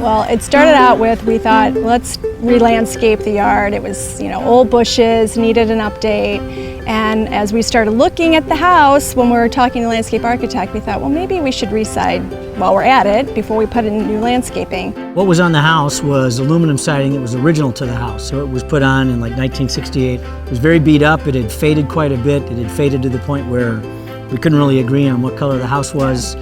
Well, it started out with, we thought, let's re-landscape the yard. It was, old bushes, needed an update. And as we started looking at the house, when we were talking to the landscape architect, we thought, well, maybe we should re-side while we're at it before we put in new landscaping. What was on the house was aluminum siding that was original to the house. So it was put on in like 1968. It was very beat up. It had faded quite a bit. It had faded to the point where we couldn't really agree on what color the house was.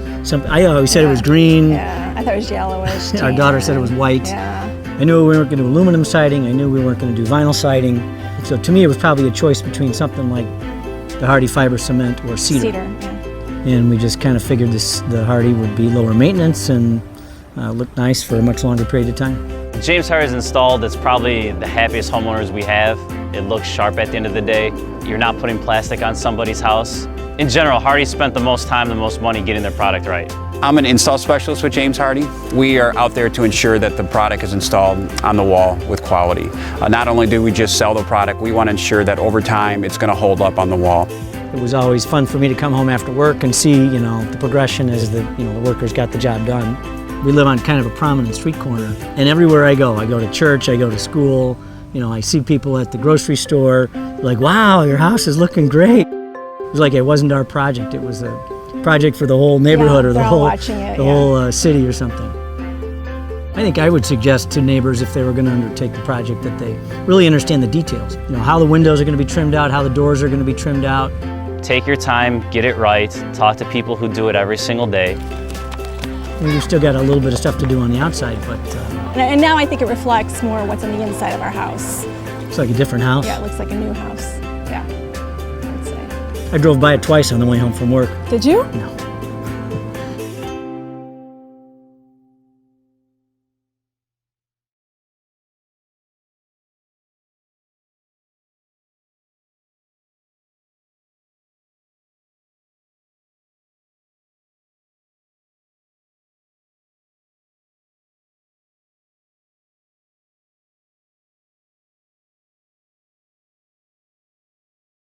I always said it was green. Yeah, I thought it was yellowish. Our daughter said it was white. Yeah. I knew we weren't going to do aluminum siding. I knew we weren't going to do vinyl siding. So to me, it was probably a choice between something like the Hardie fiber cement or cedar. Cedar, yeah. And we just kind of figured the Hardie would be lower maintenance and look nice for a much longer period of time. James Hardie is installed. It's probably the happiest homeowners we have. It looks sharp at the end of the day. You're not putting plastic on somebody's house. In general, Hardie spent the most time, the most money getting their product right. I'm an install specialist with James Hardie. We are out there to ensure that the product is installed on the wall with quality. Not only do we just sell the product, we want to ensure that over time it's going to hold up on the wall. It was always fun for me to come home after work and see, the progression as the workers got the job done. We live on kind of a prominent street corner, and everywhere I go to church, I go to school, I see people at the grocery store, like, wow, your house is looking great. It was like it wasn't our project, it was a project for the whole neighborhood or the whole city or something. I think I would suggest to neighbors, if they were going to undertake the project, that they really understand the details. How the windows are going to be trimmed out, how the doors are going to be trimmed out. Take your time, get it right, talk to people who do it every single day. We've still got a little bit of stuff to do on the outside, but... And now I think it reflects more what's on the inside of our house. It's like a different house. Yeah, it looks like a new house. Yeah, I would say. I drove by it twice on the way home from work. Did you? No.